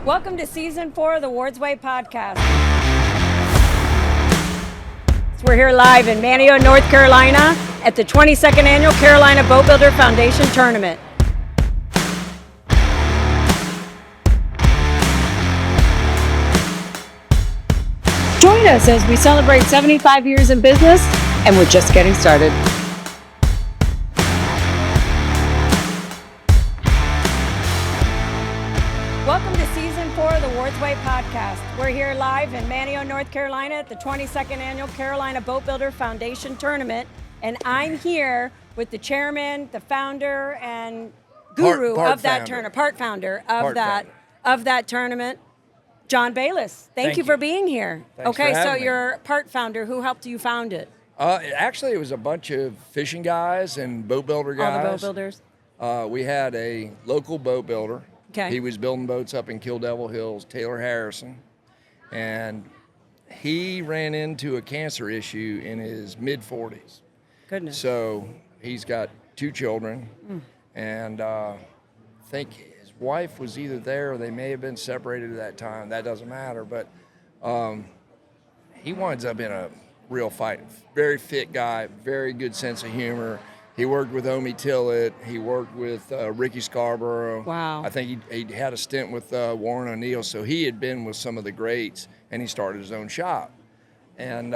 Welcome to Season 4 of the Ward's Way podcast. So we're here live in Manteo, North Carolina at the 22nd Annual Carolina Boat Builder Foundation Tournament. Join us as we celebrate 75 years in business, and we're just getting started. Welcome to Season 4 of the Ward's Way podcast. We're here live in Manteo, North Carolina at the 22nd Annual Carolina Boat Builder Foundation Tournament. And I'm here with the chairman, the founder, and guru of that tournament, part founder of that tournament, John Bayliss. Thank you for being here. Thanks for having me. You're part founder. Who helped you found it? Actually, it was a bunch of fishing guys and boat builder guys. All the boat builders? We had a local boat builder. Okay. He was building boats up in Kill Devil Hills, Taylor Harrison. And he ran into a cancer issue in his mid-40s. Goodness. So he's got 2 children. And I think his wife was either there or they may have been separated at that time. That doesn't matter. But he winds up in a real fight. Very fit guy, very good sense of humor. He worked with Omi Tillett. He worked with Ricky Scarborough. Wow. I think he had a stint with Warren O'Neill. So he had been with some of the greats, and he started his own shop. And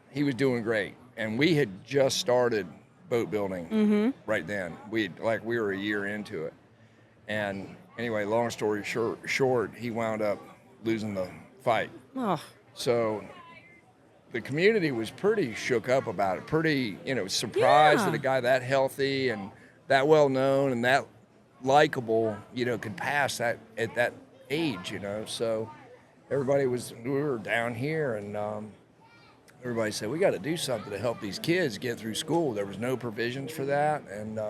he was doing great. And we had just started boat building right then. We were a year into it. And anyway, long story short, he wound up losing the fight. Oh. So the community was pretty shook up about it, pretty, surprised that a guy that healthy and that well known and that likable, could pass that at that age, So we were down here and everybody said, we got to do something to help these kids get through school. There was no provisions for that. And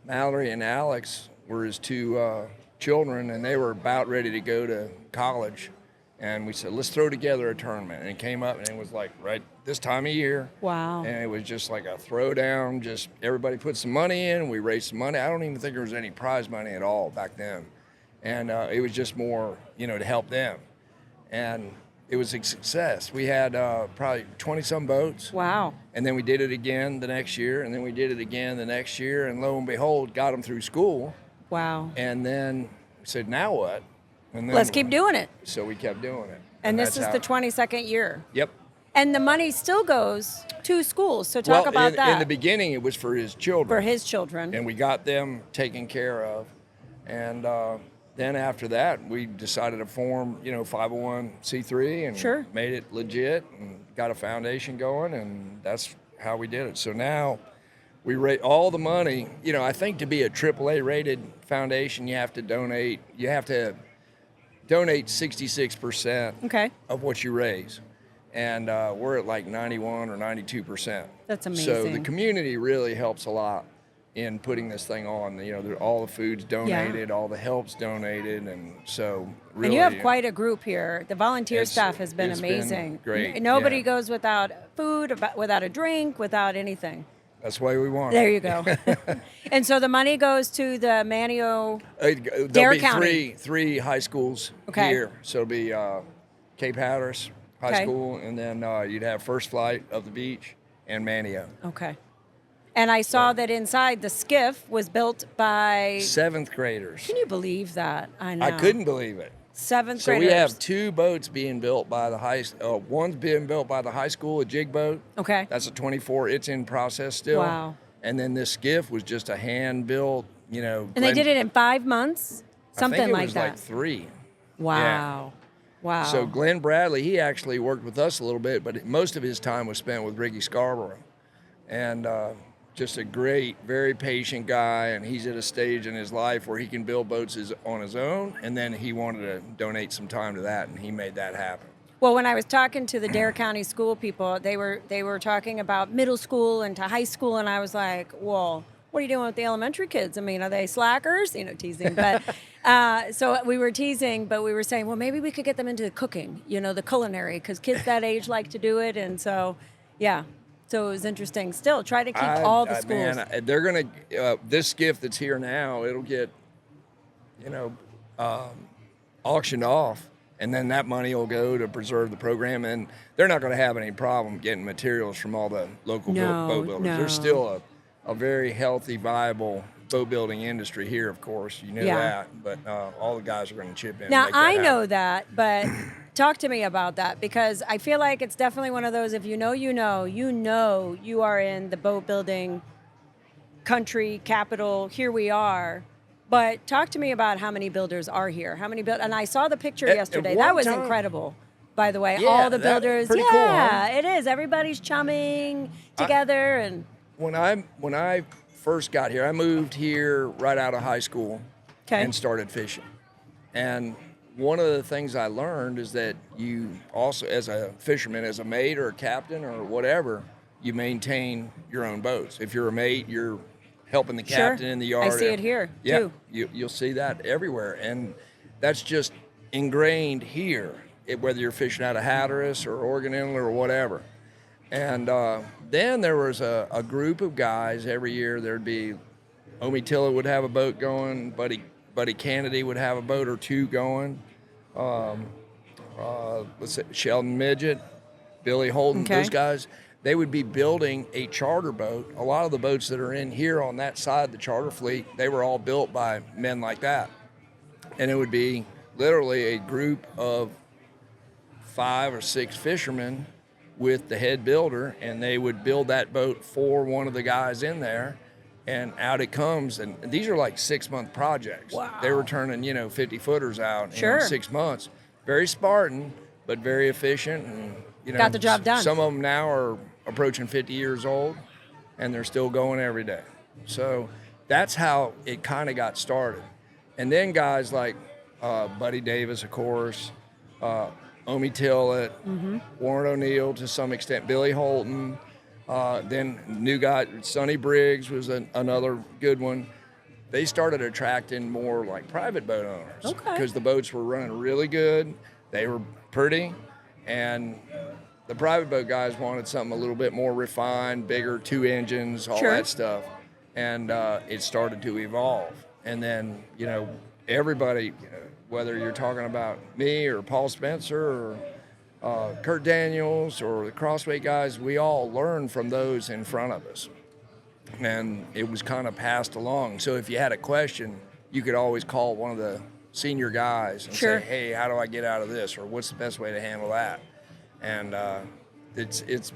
Mallory and Alex were his 2 children, and they were about ready to go to college. And we said, let's throw together a tournament. And it came up, and it was like right this time of year. Wow. And it was just like a throwdown. Just everybody put some money in. We raised some money. I don't even think there was any prize money at all back then. And it was just more, to help them. And it was a success. We had probably 20-some boats. Wow. And then we did it again the next year, and then we did it again the next year. And lo and behold, got them through school. Wow. And then we said, now what? And then let's keep doing it. So we kept doing it. And this is the 22nd year. Yep. And the money still goes to schools. So talk about that. In the beginning, it was for his children. For his children. And we got them taken care of. And then after that, we decided to form, 501c3 and made it legit and got a foundation going. And that's how we did it. So now we rate all the money. I think to be a AAA rated foundation, you have to donate 66% of what you raise. And we're at like 91 or 92%. That's amazing. So the community really helps a lot in putting this thing on. All the food's donated, all the help's donated, and so really. And you have quite a group here. The volunteer staff has been amazing. Been great. Nobody goes without food, without a drink, without anything. That's the way we want it. There you go. And so the money goes to the Manteo, There'll be County. three high schools here. So it'll be Cape Hatteras High School, and then you'd have First Flight of the Beach and Manteo. Okay. And I saw that inside the skiff was built by 7th graders. Can you believe that? I know. I couldn't believe it. 7th graders. So we have 2 boats being built by the one's being built by the high school, a jig boat. Okay. That's a 24. It's in process still. Wow. And then this skiff was just a hand-built, And they did it in 5 months? Something like that. I think it was like 3. Wow. Yeah. Wow. So Glenn Bradley, he actually worked with us a little bit, but most of his time was spent with Ricky Scarborough. And just a great, very patient guy, and he's at a stage in his life where he can build boats on his own, and then he wanted to donate some time to that, and he made that happen. Well, when I was talking to the Dare County school people, they were talking about middle school and to high school, and I was like, well, what are you doing with the elementary kids? I mean, are they slackers? Teasing. But so we were teasing, but we were saying, well, maybe we could get them into cooking, the culinary, because kids that age like to do it, and so, yeah. So it was interesting. Still, try to keep all the schools. Man, they're going to, this skiff that's here now, it'll get, auctioned off, and then that money will go to preserve the program, and they're not going to have any problem getting materials from all the local boat builders. No. There's still a very healthy, viable boat building industry here, of course. You know that, but all the guys are going to chip in. Now, I know that, but talk to me about that, because I feel like it's definitely one of those, if you know, you are in the boat building country capital. Here we are. But talk to me about how many builders are here. How many and I saw the picture yesterday. That was incredible, by the way. Yeah, all the builders. Pretty cool, huh? It is. Everybody's chumming together. And when I first got here, I moved here right out of high school and started fishing. And one of the things I learned is that you also, as a fisherman, as a mate or a captain or whatever, you maintain your own boats. If you're a mate, you're helping the captain in the yard. I see it here, too. You'll see that everywhere. And that's just ingrained here, whether you're fishing out of Hatteras or Oregon Inlet or whatever. And then there was a group of guys every year. There'd be Omi Tillett would have a boat going, Buddy Kennedy would have a boat or two going. Let's say Sheldon Midget, Billy Holden, those guys. They would be building a charter boat. A lot of the boats that are in here on that side, the charter fleet, they were all built by men like that. And it would be literally a group of 5 or 6 fishermen with the head builder, and they would build that boat for one of the guys in there, and out it comes. And these are like 6-month projects. Wow. They were turning, 50-footers out in 6 months. Very Spartan, but very efficient. And, got the job done. Some of them now are approaching 50 years old, and they're still going every day. So that's how it kind of got started. And then guys like Buddy Davis, of course, Omi Tillett, Warren O'Neill to some extent, Billy Holton, then new guy, Sonny Briggs was another good one. They started attracting more like private boat owners because the boats were running really good. They were pretty, and the private boat guys wanted something a little bit more refined, bigger, 2 engines, all that stuff. And it started to evolve. And then, everybody, whether you're talking about me or Paul Spencer or Kurt Daniels or the Crossway guys, we all learned from those in front of us. And it was kind of passed along. So if you had a question, you could always call one of the senior guys and say, hey, how do I get out of this? Or what's the best way to handle that? And it's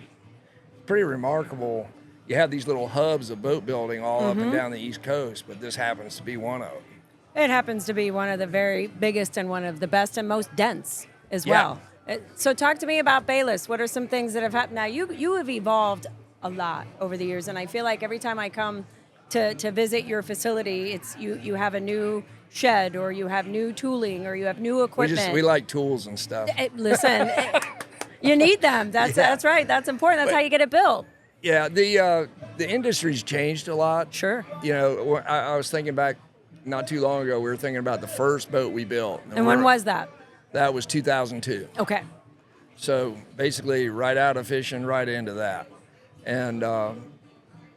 pretty remarkable. You have these little hubs of boat building all up and down the East Coast, but this happens to be one of them. It happens to be one of the very biggest and one of the best and most dense as well. So talk to me about Bayliss. What are some things that have happened? Now, you have evolved a lot over the years, and I feel like every time I come to visit your facility, it's you have a new shed, or you have new tooling, or you have new equipment. We like tools and stuff. Listen, you need them. That's right. That's important. That's how you get it built. Yeah, the industry's changed a lot. Sure. I was thinking back not too long ago. We were thinking about the first boat we built. And when was that? That was 2002. Okay. So basically, right out of fishing, right into that, and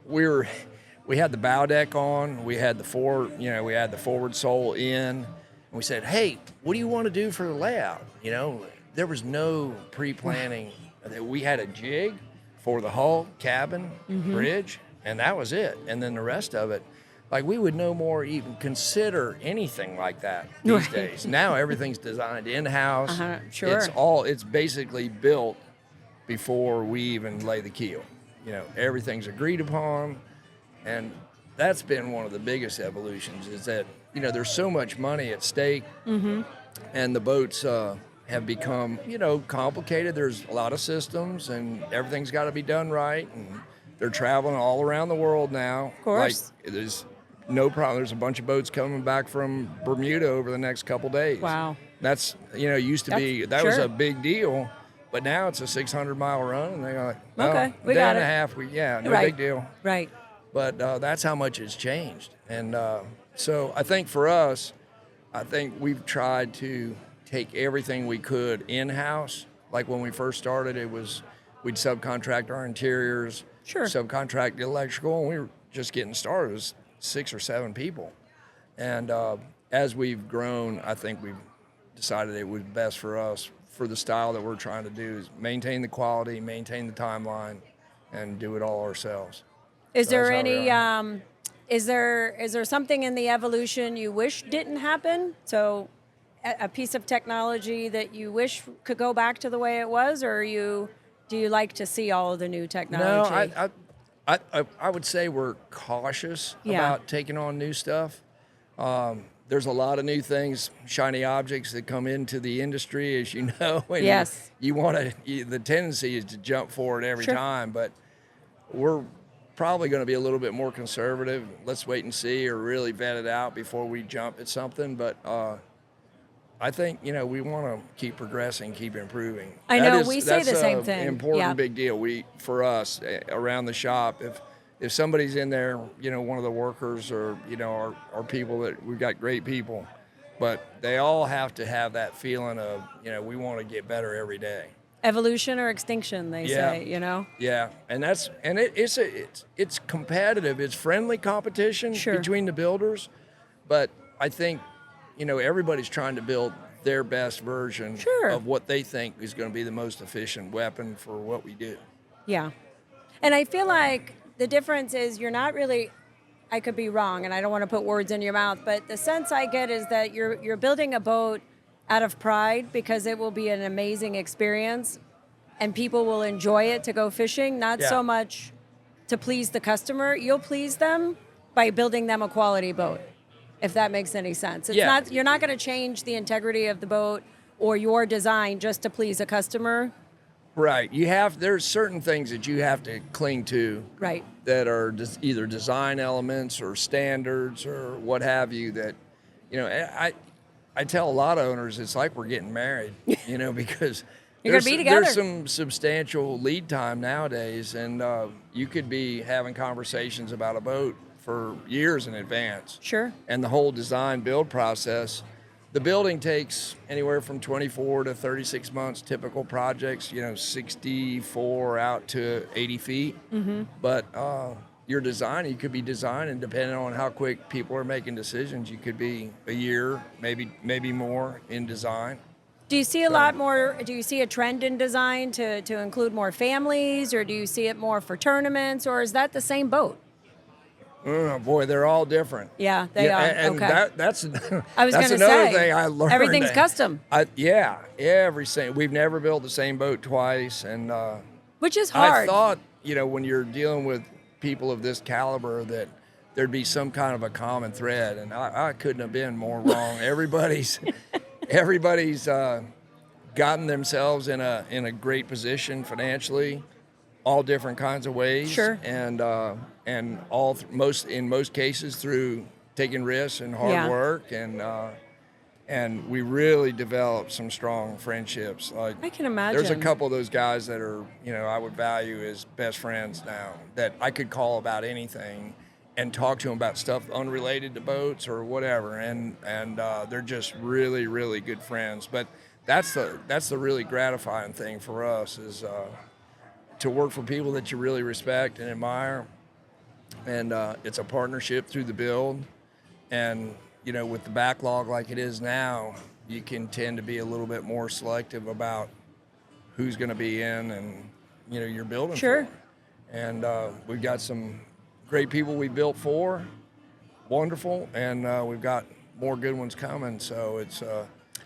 we had the bow deck on. We had the forward sole in. And we said, hey, what do you want to do for the layout? There was no pre-planning. We had a jig for the hull, cabin, bridge, and that was it. And then the rest of it, like, we would no more even consider anything like that these days. Now everything's designed in-house. Sure. It's basically built before we even lay the keel. Everything's agreed upon, and that's been one of the biggest evolutions, is that, there's so much money at stake, and the boats have become, complicated. There's a lot of systems, and everything's got to be done right, and they're traveling all around the world now. Of course. There's no problem. There's a bunch of boats coming back from Bermuda over the next couple days. Wow. That's, used to be, that was a big deal, but now it's a 600-mile run, and they're like, we got it. A half, big deal. Right. But that's how much it's changed. And so I think for us, we've tried to take everything we could in-house. Like when we first started, we'd subcontract our interiors, subcontract the electrical, and we were just getting started. It was 6 or 7 people. And as we've grown, I think we've decided it was best for us for the style that we're trying to do is maintain the quality, maintain the timeline, and do it all ourselves. Is So there that's how we any are. is there something in the evolution you wish didn't happen? So a piece of technology that you wish could go back to the way it was, or do you like to see all of the new No, technology? I would say we're cautious Yeah. about taking on new stuff. There's a lot of new things, shiny objects that come into the industry, as you know. And Yes. you want to. The tendency is to jump for it every Sure. time, but we're probably going to be a little bit more conservative. Let's wait and see, or really vet it out before we jump at something. But I think we want to keep progressing, keep improving. I know, we say the same That's thing. an important, Yeah. big deal. For us around the shop, if somebody's in there, one of the workers or our people, that we've got great people, but they all have to have that feeling of we want to get better every day. Evolution or extinction, they say, Yeah, and it's competitive. It's friendly competition Sure. between the builders, but I think everybody's trying to build their best version Sure. of what they think is going to be the most efficient weapon for what we do. Yeah. And I feel like the difference is you're not really, I could be wrong and I don't want to put words in your mouth, but the sense I get is that you're building a boat out of pride because it will be an amazing experience and people will enjoy it to go fishing, not Yeah. so much to please the customer. You'll please them by building them a quality boat, if that makes any sense. You're not going to change the integrity of the boat or your design just to please a customer. Right. There's certain things that you have to cling to. Right. That are either design elements or standards or what have you that, I tell a lot of owners it's like we're getting married, because You're gonna be together. there's some substantial lead time nowadays, and you could be having conversations about a boat for years in advance. Sure. And the whole design build process, the building takes anywhere from 24 to 36 months, typical projects, 64 out to 80 feet. Mm-hmm. But your design, you could be designing, depending on how quick people are making decisions, you could be a year, maybe more in design. Do you see do you see a trend in design to include more families, or do you see it more for tournaments, or is that the same boat? Oh boy, they're all different. Yeah, they are. And okay. that's I was that's gonna another say, thing I learned. everything's custom. We've never built the same boat twice, and Which is hard. I thought when you're dealing with people of this caliber that there'd be some kind of a common thread, and I couldn't have been more wrong. Everybody's gotten themselves in a great position financially, all different kinds of ways. Sure. And in most cases through taking risks and hard Yeah. work, and we really developed some strong friendships. Like, I can imagine. there's a couple of those guys that are I would value as best friends now, that I could call about anything and talk to them about stuff unrelated to boats or whatever, and they're just really, really good friends. But that's the really gratifying thing for us is to work for people that you really respect and admire, and it's a partnership through the build. And with the backlog like it is now, you can tend to be a little bit more selective about who's going to be in and you're building Sure. for. And we've got some great people we built for, wonderful, and we've got more good ones coming. So it's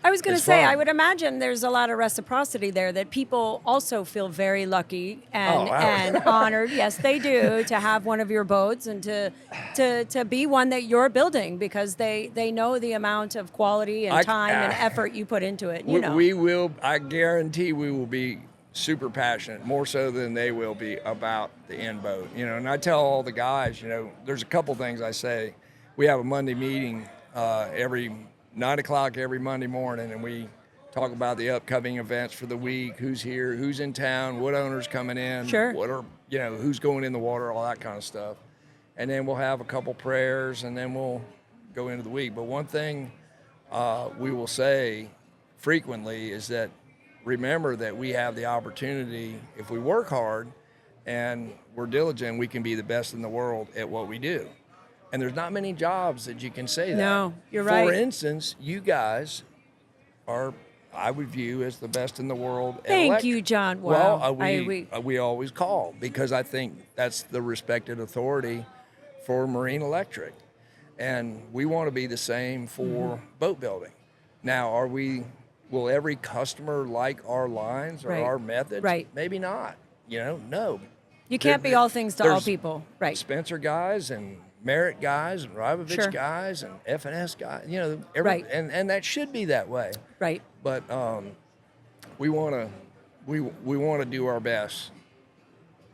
I was going to it's say, fun. I would imagine there's a lot of reciprocity there, that people also feel very lucky and honored. Yes, they do, to have one of your boats and to be one that you're building, because they know the amount of quality and time and effort you put into it. We will. I guarantee we will be super passionate, more so than they will be, about the end boat. And I tell all the guys, there's a couple things I say. We have a Monday meeting every 9 o'clock every Monday morning, and we talk about the upcoming events for the week, who's here, who's in town, what owners coming in, Sure. what are who's going in the water, all that kind of stuff. And then we'll have a couple prayers, and then we'll go into the week. But one thing we will say frequently is that remember that we have the opportunity, if we work hard and we're diligent, we can be the best in the world at what we do. And there's not many jobs that you can say that. No, you're right. For instance, you guys are, I would view as the best in the world. at Thank electric. you, John. Wow. Well, we always call because I think that's the respected authority for marine electric, and we want to be the same for boat building. Now, will every customer like our lines or Right. our methods? Right. Maybe not. No. You can't be all things to all people. Right. Spencer guys and Merritt guys and Rybovich Sure. guys and F&S guys. Right. And that should be that way. Right. But we want to do our best.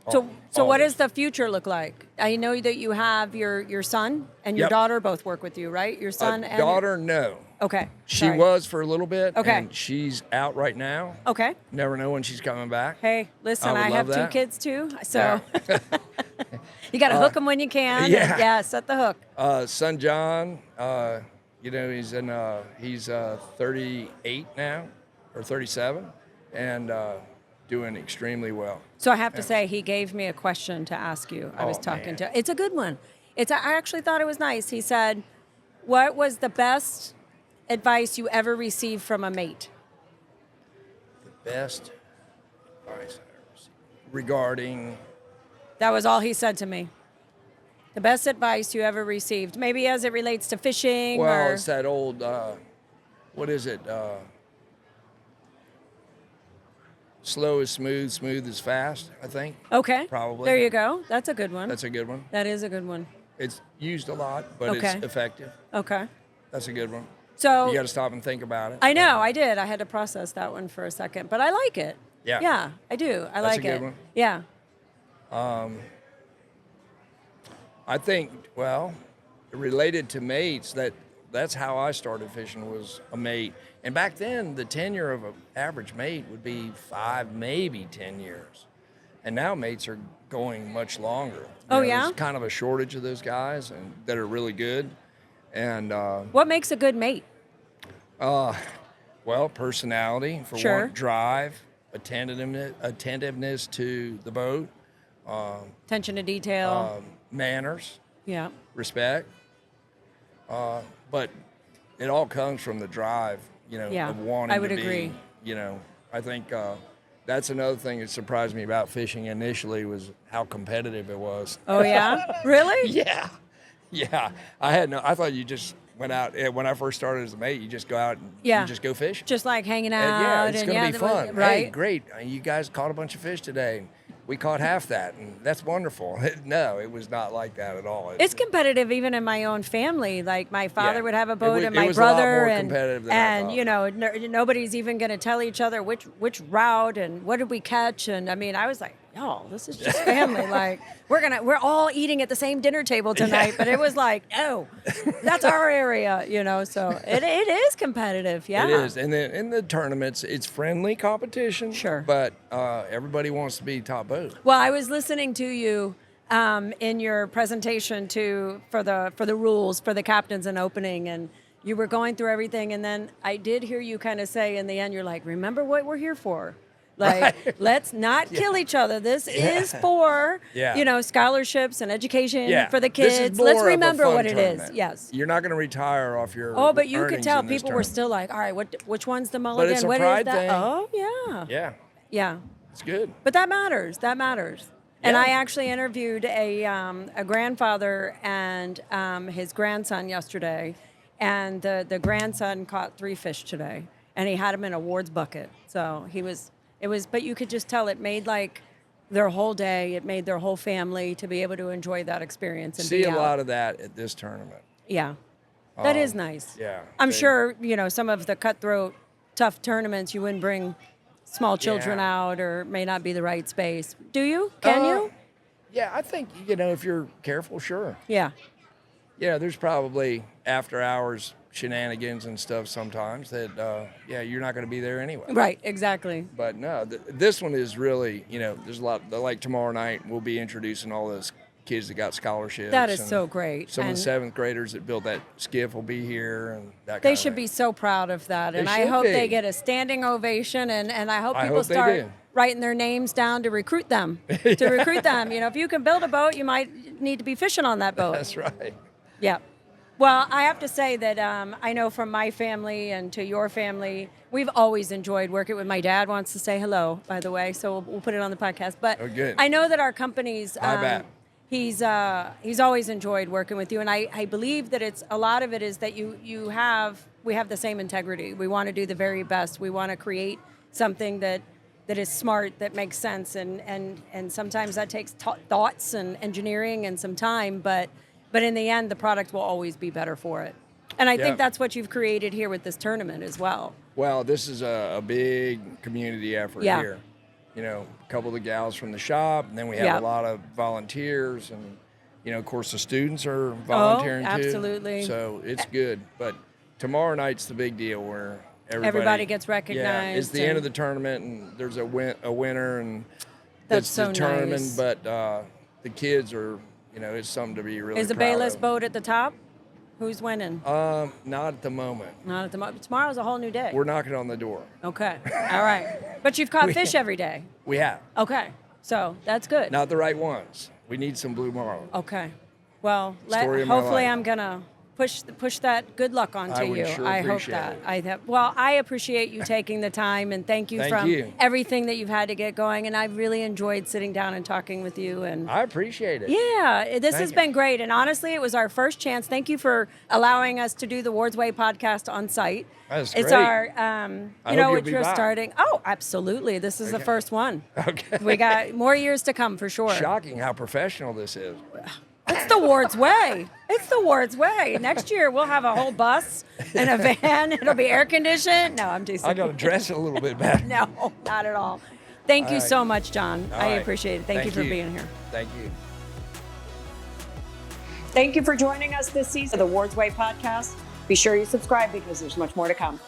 So what always. does the future look like? I know that you have your son and your Yep. daughter both work with you, right? Your son and daughter, no. Okay. She sorry. was for a little bit. Okay. And she's out right now. Okay. Never know when she's coming back. Hey, listen, I I would have love 2 that. kids too, so you got to hook them when you can. and, yeah. yeah, set the hook. Son John, he's 38 now, or 37, and doing extremely well. So I have to say, he gave me a question to ask you. I was talking man. to. It's a good one. I actually thought it was nice. He said, "What was the best advice you ever received from a mate?" The best advice I ever received regarding. That was all he said to me. The best advice you ever received, maybe as it relates to fishing. Well, or... it's that old. What is it? Slow is smooth, smooth is fast. I think. Okay. Probably. There you go. That's a good one. That's a good one. That is a good one. It's used a lot, but Okay. it's effective. Okay. That's a good one. So You got to stop and think about it. I know, I did. I had to process that one for a second, but I like it. Yeah. Yeah, I do. I That's like a good it. one. Yeah. I think, well, related to mates, that's how I started fishing, was a mate. And back then, the tenure of an average mate would be 5, maybe 10 years. And now mates are going much longer. Yeah? There's kind of a shortage of those guys and that are really good. And, What makes a good mate? well, personality, for Sure. one, drive, attentiveness to the boat, Attention to detail. manners, Yeah. respect, but it all comes from the drive, Yeah, of wanting I would to agree. be, I think that's another thing that surprised me about fishing initially was how competitive it was. Oh, yeah? Really? Yeah. I thought you just went out, when I first started as a mate, you just go out and Yeah. you just go fishing. Just like hanging out. And yeah, it's going to be fun. Right. Hey, great. You guys caught a bunch of fish today. We caught half that, and that's wonderful. No, it was not like that at all. It's competitive even in my own family. Like my father Yeah. would have a It boat was- and it my was a lot brother more and competitive than I and thought. nobody's even going to tell each other which route and what did we catch, and I mean I was like, y'all, this is just family. Like we're all eating at the same dinner table tonight, but it was like, no, that's our area, so it is competitive. Yeah. It is. And then in the tournaments, it's friendly competition. Sure. But everybody wants to be top boat. Well, I was listening to you in your presentation for the rules for the captains and opening, and you were going through everything, and then I did hear you kind of say in the end, you're like, remember what we're here for. Like, Right. let's not kill each other. This is for, Yeah. Scholarships and education Yeah. for the This is kids. more Let's of a remember fun what it is. tournament. Yes. You're not going to retire off your Oh, but you could earnings tell in this people were tournament. still like, all right, which one's the mulligan? it's a What is pride that? thing. Oh, yeah. Yeah, Yeah. it's good. But that matters. That matters. And Yeah. I actually interviewed a grandfather and his grandson yesterday, and the grandson caught 3 fish today, and he had them in a Ward's bucket. So but you could just tell it made like their whole day. It made their whole family to be able to enjoy that experience and See be a out. lot of that at this tournament. Yeah, that is nice. Yeah. I'm they- sure some of the cutthroat, tough tournaments you wouldn't bring small children Yeah. out, or may not be the right space. Do you? Can you? Yeah, I think, if you're careful, sure. Yeah. Yeah, there's probably after hours shenanigans and stuff sometimes that, you're not going to be there anyway. Right. Exactly. But no, this one is really, there's a lot, like tomorrow night, we'll be introducing all those kids that got scholarships. That is and so great. Some of And the 7th graders that built that skiff will be here and that they kind should of be so proud of that. And They I should hope they be. get a standing ovation, and I hope I people hope they start do. writing their names down to recruit them. To recruit them. If you can build a boat, you might need to be fishing on that boat. That's right. Yeah. Well, I have to say that I know from my family and to your family, we've always enjoyed working with. My dad wants to say hello, by the way, so we'll put it on the podcast. But good. I know that our companies, Hi, Bat. he's always enjoyed working with you, and I believe that it's a lot of it is that we have the same integrity. We want to do the very best. We want to create something that is smart, that makes sense, and sometimes that takes thoughts and engineering and some time, but in the end, the product will always be better for it. And I think that's what you've created here with this tournament as well. Well, this is a big community effort here. You know, a couple of the gals from the shop, and then we have a lot of volunteers, and, you know, of course, the students are volunteering absolutely. too. So it's good. But tomorrow night's the big deal where everybody gets recognized. Yeah, it's the end of the tournament, and there's a winner, and that's so determined. Nice. But the kids are, you know, it's something to be really Is the proud Bayliss of. boat at the top? Who's winning? Not at the moment. Not at the moment. Tomorrow's a whole new day. We're knocking on the door. Okay. All right. But you've caught fish every day. We have. Okay. So that's good. Not the right ones. We need some blue marlin. Okay. Well, Story of my hopefully life. I'm going to push that good luck onto I would you. sure I hope appreciate that. it. Well, I appreciate you taking the time, and thank you Thank from you. everything that you've had to get going. And I really enjoyed sitting down and talking with you. And I appreciate it. yeah, this has you. been great. And honestly, it was our first chance. Thank you for allowing us to do the Ward's Way podcast on site. That's It's great. our, I you hope know, you'll which be we're back. starting. Oh, absolutely. This is the first one. Okay. We got more years to come for sure. Shocking how professional this is. It's the Ward's Way. It's the Ward's Way. Next year, we'll have a whole bus and a van. It'll be air conditioned. No, I'm teasing. I got to dress it a little bit better. No, not at all. Thank you right. so much, John. All I right. appreciate it. Thank you for being here. Thank you. Thank you for joining us this season of the Ward's Way podcast. Be sure you subscribe because there's much more to come.